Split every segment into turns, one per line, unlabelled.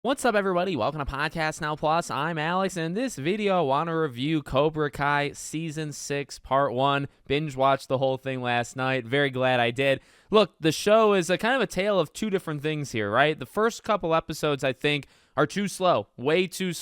What's up, everybody? Welcome to Podcast Now Plus. I'm Alex, and in this video, I want to review Cobra Kai Season 6, Part 1. Binge-watched the whole thing last night. Very glad I did. Look, the show is a kind of a tale of two different things here, right? The first couple episodes, I think, are too slow, way too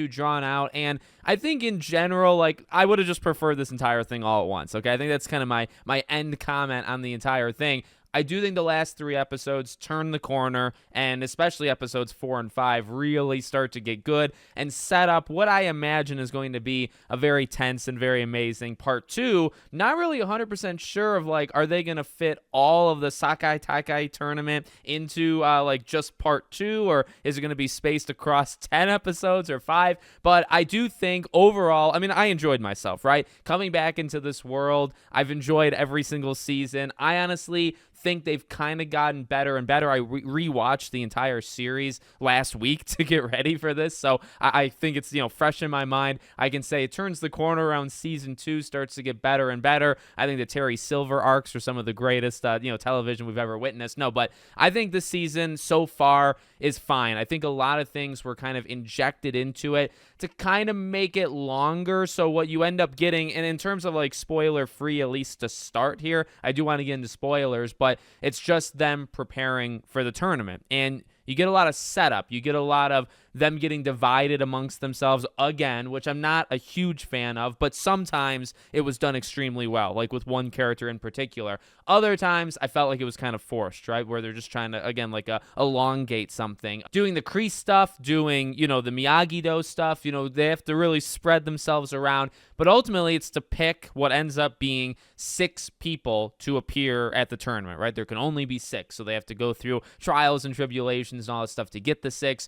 drawn out, and I think in general, like, I would have just preferred this entire thing all at once, okay? I think that's kind of my end comment on the entire thing. I do think the last three episodes turn the corner, and especially episodes 4 and 5 really start to get good and set up what I imagine is going to be a very tense and very amazing part 2. Not really 100% sure of, like, are they going to fit all of the Sakai Taikai tournament into, like, just part 2, or is it going to be spaced across 10 episodes or 5? But I do think overall, I mean, I enjoyed myself, right? Coming back into this world, I've enjoyed every single season. I honestly think they've kind of gotten better and better. I rewatched the entire series last week to get ready for this, so I think it's, fresh in my mind. I can say it turns the corner around season 2, starts to get better and better. I think the Terry Silver arcs are some of the greatest, television we've ever witnessed. No, but I think this season so far is fine. I think a lot of things were kind of injected into it to kind of make it longer. So what you end up getting, and in terms of like spoiler free, at least to start here, I do want to get into spoilers, but it's just them preparing for the tournament. And you get a lot of setup. You get a lot of them getting divided amongst themselves again, which I'm not a huge fan of, but sometimes it was done extremely well, like with one character in particular. Other times, I felt like it was kind of forced, right, where they're just trying to, again, like elongate something. Doing the Creese stuff, doing, the Miyagi-Do stuff, they have to really spread themselves around, but ultimately it's to pick what ends up being 6 people to appear at the tournament, right? There can only be 6, so they have to go through trials and tribulations and all that stuff to get the 6.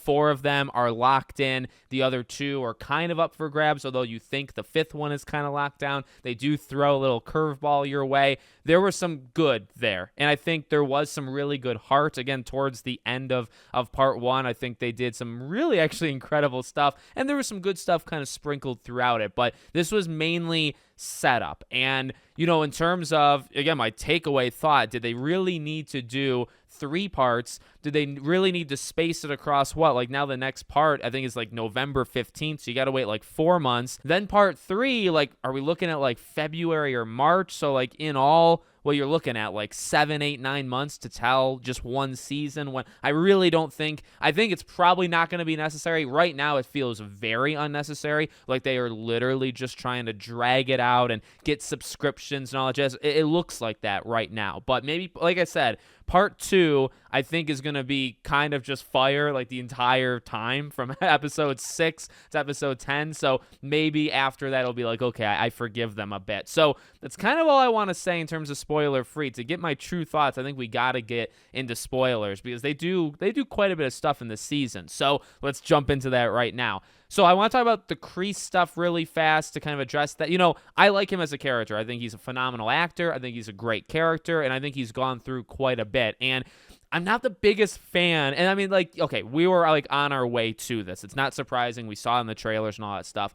4 of them are locked in. The other 2 are kind of up for grabs, although you think the 5th one is kind of locked down. They do throw a little curveball your way. There was some good there, and I think there was some really good heart, again, towards the end of part 1. I think they did some really actually incredible stuff, and there was some good stuff kind of sprinkled throughout it, but this was mainly setup. And, in terms of, again, my takeaway thought, did they really need to do 3 parts? Did they really need to space it across what? Like now the next part, I think, is like November 15th, so you got to wait like 4 months. Then part 3, like, are we looking at like February or March? So like in all, well, you're looking at like 7, 8, 9 months to tell just one season. When I really don't think, I think it's probably not going to be necessary. Right now, it feels very unnecessary. Like they are literally just trying to drag it out and get subscriptions and all that jazz. It looks like that right now. But maybe, like I said, part 2, I think, is going to be kind of just fire like the entire time from episode 6 to episode 10. So maybe after that, it'll be like, okay, I forgive them a bit. So that's kind of all I want to say in terms of spoiler free. To get my true thoughts, I think we got to get into spoilers because they do quite a bit of stuff in this season. So let's jump into that right now. So I want to talk about the Creese stuff really fast to kind of address that. I like him as a character. I think he's a phenomenal actor. I think he's a great character, and I think he's gone through quite a bit. And I'm not the biggest fan. And I mean, like, okay, we were like on our way to this. It's not surprising. We saw it in the trailers and all that stuff.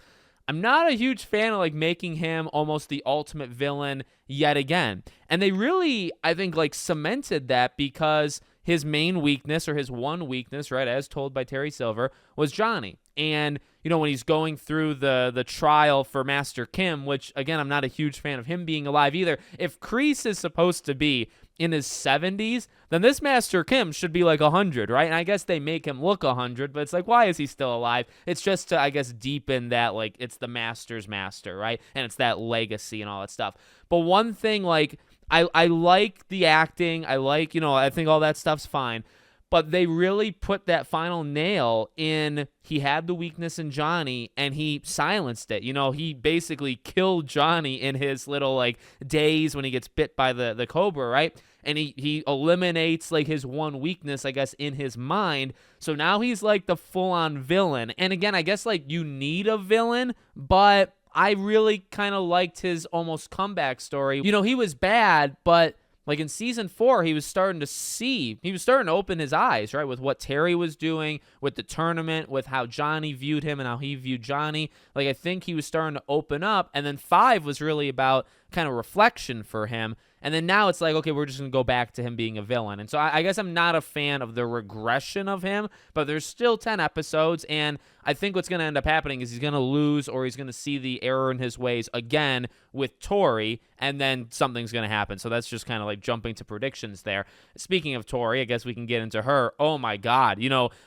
I'm not a huge fan of like making him almost the ultimate villain yet again. And they really, I think, like cemented that because his main weakness, or his one weakness, right, as told by Terry Silver, was Johnny. And, when he's going through the trial for Master Kim, which, again, I'm not a huge fan of him being alive either. If Creese is supposed to be in his 70s, then this Master Kim should be like 100, right? And I guess they make him look 100, but it's like, why is he still alive? It's just to, I guess, deepen that, like, it's the master's master, right? And it's that legacy and all that stuff. But one thing, like, I like the acting. I like, I think all that stuff's fine. But they really put that final nail in, he had the weakness in Johnny, and he silenced it. He basically killed Johnny in his little, like, days when he gets bit by the cobra, right? And he eliminates, like, his one weakness, I guess, in his mind. So now he's, like, the full-on villain. And again, I guess, like, you need a villain, but I really kind of liked his almost comeback story. He was bad, but like in season 4, he was starting to open his eyes, right, with what Terry was doing, with the tournament, with how Johnny viewed him and how he viewed Johnny. Like, I think he was starting to open up. And then 5 was really about kind of reflection for him. And then now it's like, okay, we're just going to go back to him being a villain. And so I guess I'm not a fan of the regression of him, but there's still 10 episodes. And I think what's going to end up happening is he's going to lose, or he's going to see the error in his ways again with Tori, and then something's going to happen. So that's just kind of like jumping to predictions there. Speaking of Tori, I guess we can get into her. Oh my God.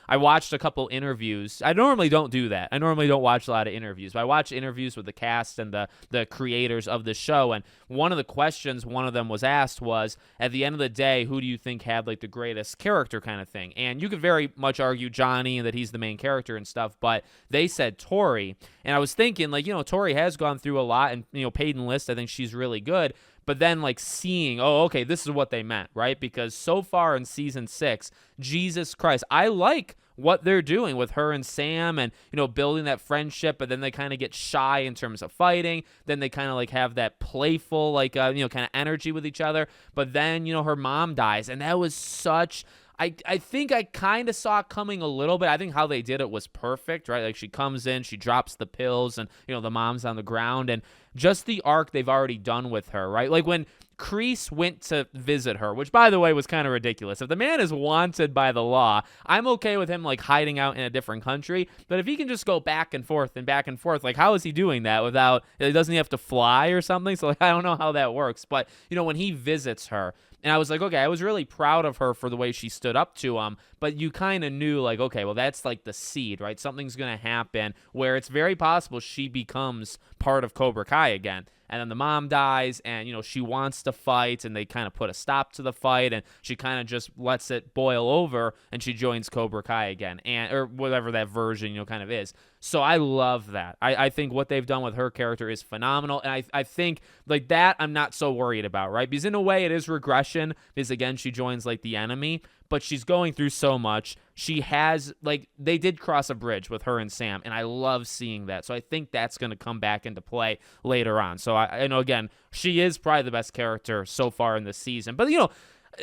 I watched a couple interviews. I normally don't do that. I normally don't watch a lot of interviews, but I watch interviews with the cast and the creators of the show. And one of the questions one of them was asked was, at the end of the day, who do you think had like the greatest character kind of thing? And you could very much argue Johnny and that he's the main character and stuff, but they said Tori. And I was thinking, like, Tori has gone through a lot, and, Peyton List, I think she's really good. But then, like, seeing, oh, okay, this is what they meant, right? Because so far in season 6, Jesus Christ, I like what they're doing with her and Sam and, building that friendship, but then they kind of get shy in terms of fighting. Then they kind of like have that playful, like, kind of energy with each other. But then, her mom dies, and that was such... I think I kind of saw it coming a little bit. I think how they did it was perfect, right? Like, she comes in, she drops the pills, and, the mom's on the ground, and just the arc they've already done with her, right? Like, when Creese went to visit her, which, by the way, was kind of ridiculous. If the man is wanted by the law, I'm okay with him, like, hiding out in a different country, but if he can just go back and forth, like, how is he doing that without, doesn't he have to fly or something? So, like, I don't know how that works, but, when he visits her, and I was like, okay, I was really proud of her for the way she stood up to him, but you kind of knew, like, okay, well, that's like the seed, right? Something's going to happen where it's very possible she becomes part of Cobra Kai again. And then the mom dies, and, she wants to fight, and they kind of put a stop to the fight, and she kind of just lets it boil over, and she joins Cobra Kai again, or whatever that version, kind of is. So I love that. I think what they've done with her character is phenomenal, and I think, like, that I'm not so worried about, right? Because in a way it is regression, because, again, she joins, like, the enemy, but she's going through so much. She has, like, they did cross a bridge with her and Sam, and I love seeing that. So I think that's going to come back into play later on. So I know, again, she is probably the best character so far in the season. But,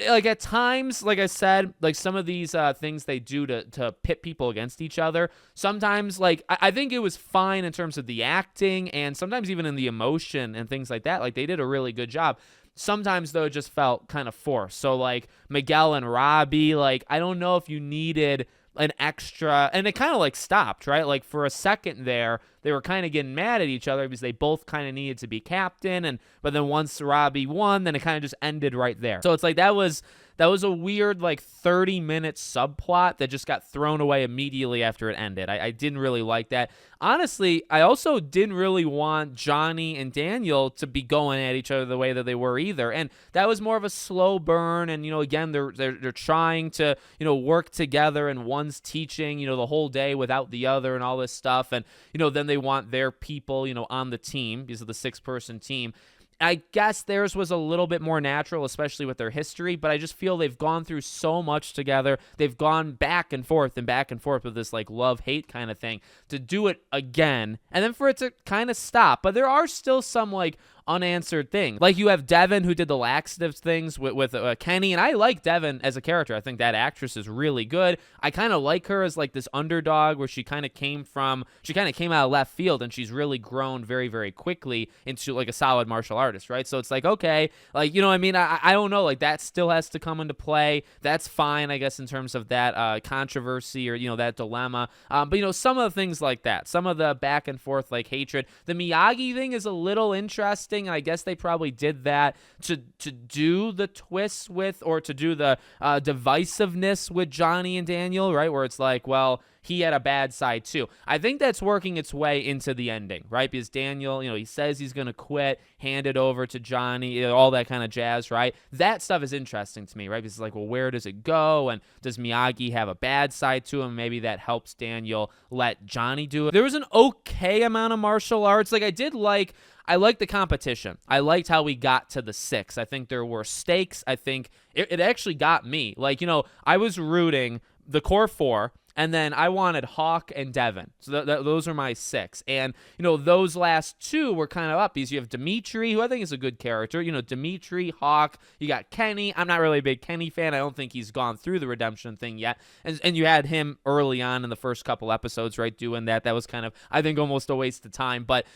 like, at times, like I said, like, some of these things they do to pit people against each other, sometimes, like, I think it was fine in terms of the acting, and sometimes even in the emotion and things like that. Like, they did a really good job. Sometimes, though, it just felt kind of forced. So, like, Miguel and Robbie, like, I don't know if you needed an extra, and it kind of, like, stopped, right? Like, for a second there, they were kind of getting mad at each other because they both kind of needed to be captain, but then once Robbie won, then it kind of just ended right there. So it's like that was a weird, like, 30-minute subplot that just got thrown away immediately after it ended. I didn't really like that. Honestly, I also didn't really want Johnny and Daniel to be going at each other the way that they were either. And that was more of a slow burn. And, again, they're trying to, work together, and one's teaching, the whole day without the other and all this stuff. And, then they want their people, on the team, because of the 6-person team. I guess theirs was a little bit more natural, especially with their history, but I just feel they've gone through so much together. They've gone back and forth with this, like, love-hate kind of thing. To do it again, and then for it to kind of stop. But there are still some, like, unanswered things. Like, you have Devin, who did the laxatives things with Kenny, and I like Devin as a character. I think that actress is really good. I kind of like her as, like, this underdog where she kind of came out of left field, and she's really grown very, very quickly into, like, a solid martial artist, right? So it's like, okay, like, what I mean? I don't know, like, that still has to come into play. That's fine, I guess, in terms of that controversy or, that dilemma. But, some of the things like that, some of the back and forth, like, hatred. The Miyagi thing is a little interesting. And I guess they probably did that to do the twists with, or to do the divisiveness with Johnny and Daniel, right? Where it's like, well, he had a bad side too. I think that's working its way into the ending, right? Because Daniel, he says he's going to quit, hand it over to Johnny, all that kind of jazz, right? That stuff is interesting to me, right? Because it's like, well, where does it go? And does Miyagi have a bad side to him? Maybe that helps Daniel let Johnny do it. There was an okay amount of martial arts. Like, I liked the competition. I liked how we got to the 6. I think there were stakes. I think it actually got me. Like, I was rooting the core 4, And then I wanted Hawk and Devin. So those are my 6. And, those last 2 were kind of uppies. You have Dimitri, who I think is a good character. Dimitri, Hawk. You got Kenny. I'm not really a big Kenny fan. I don't think he's gone through the redemption thing yet. And you had him early on in the first couple episodes, right, doing that. That was kind of, I think, almost a waste of time. But,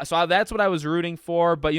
so that's what I was rooting for. But,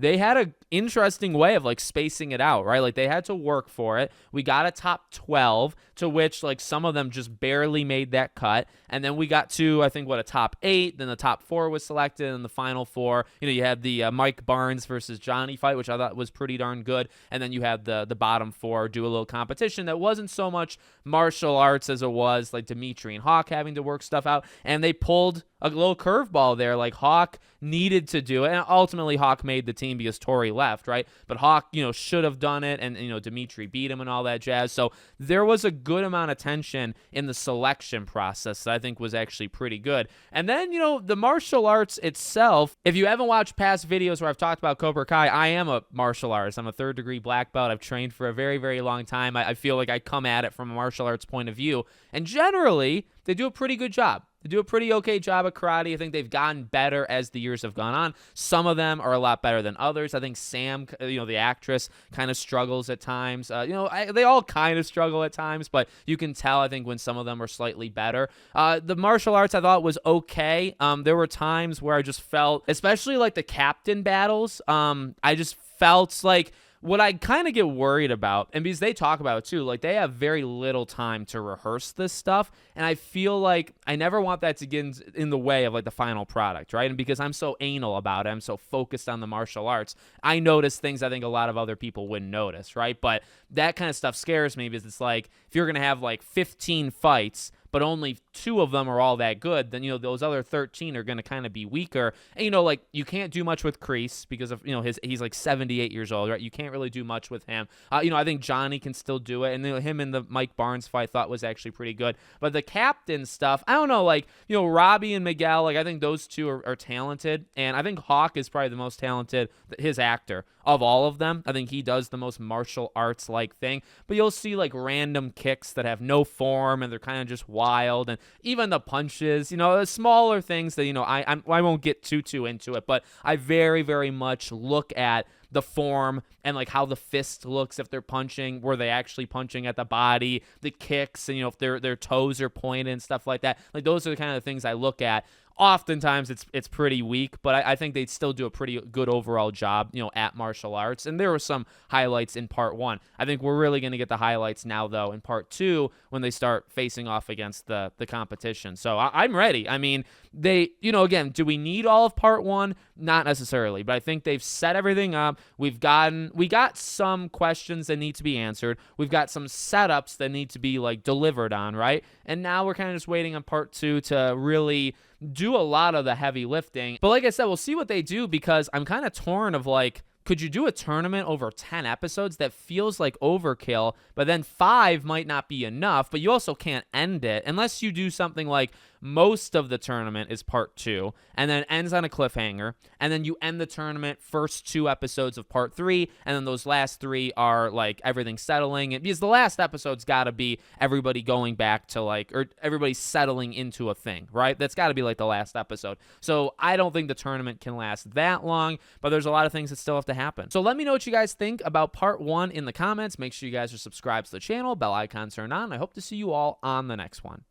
they had an interesting way of, like, spacing it out, right? Like, they had to work for it. We got a top 12, to which, like, some of them just barely made that cut. And then we got to, I think, a top 8. Then the top 4 was selected, and the final 4, you had the Mike Barnes versus Johnny fight, which I thought was pretty darn good. And then you had the bottom 4 do a little competition that wasn't so much martial arts as it was, like, Dimitri and Hawk having to work stuff out. And they pulled a little curveball there. Like, Hawk needed to do it, and ultimately Hawk made the team because Tori left, right? But Hawk, should have done it, and Dimitri beat him and all that jazz. So there was a good amount of tension in the selection process that I think was actually pretty good. And then, the martial arts itself, if you haven't watched past videos where I've talked about Cobra Kai, I am a martial artist. I'm a 3rd degree black belt. I've trained for a very, very long time. I feel like I come at it from a martial arts point of view, and generally they do a pretty good job. They do a pretty okay job at karate. I think they've gotten better as the years have gone on. Some of them are a lot better than others. I think Sam, the actress, kind of struggles at times. They all kind of struggle at times, but you can tell, I think, when some of them are slightly better. The martial arts I thought was okay. There were times where I just felt, especially like the captain battles, I just felt like, what I kind of get worried about, and because they talk about it too, like, they have very little time to rehearse this stuff, and I feel like I never want that to get in the way of, like, the final product, right? And because I'm so anal about it, I'm so focused on the martial arts, I notice things I think a lot of other people wouldn't notice, right? But that kind of stuff scares me, because it's like, if you're going to have, like, 15 fights, but only 2 of them are all that good, then, those other 13 are going to kind of be weaker. And, like, you can't do much with Creese because of, he's like 78 years old, right? You can't really do much with him. I think Johnny can still do it. And him in the Mike Barnes fight I thought was actually pretty good. But the captain stuff, I don't know, like, Robbie and Miguel, like, I think those 2 are talented. And I think Hawk is probably the most talented, his actor, of all of them. I think he does the most martial arts-like thing. But you'll see, like, random kicks that have no form, and they're kind of just wild, and even the punches, smaller things that, I won't get too into it, but I very, very much look at the form and, like, how the fist looks if they're punching, were they actually punching at the body, the kicks, and, if their toes are pointed and stuff like that. Like, those are the kind of things I look at. Oftentimes it's pretty weak, but I think they'd still do a pretty good overall job, at martial arts. And there were some highlights in part 1. I think we're really going to get the highlights now, though, in part 2 when they start facing off against the competition. So I'm ready. I mean, they, again, do we need all of part 1? Not necessarily, but I think they've set everything up. We got some questions that need to be answered. We've got some setups that need to be, like, delivered on, right? And now we're kind of just waiting on part 2 to really do a lot of the heavy lifting. But like I said, we'll see what they do, because I'm kind of torn of, like, could you do a tournament over 10 episodes? That feels like overkill, but then 5 might not be enough, but you also can't end it unless you do something like most of the tournament is part 2 and then ends on a cliffhanger, and then you end the tournament first 2 episodes of part 3, and then those last 3 are, like, everything settling, because the last episode's got to be everybody going back to, like, or everybody settling into a thing, right? That's got to be, like, the last episode. So I don't think the tournament can last that long, but there's a lot of things that still have to happen. So let me know what you guys think about part 1 in the comments. Make sure you guys are subscribed to the channel, bell icon turned on. I hope to see you all on the next one.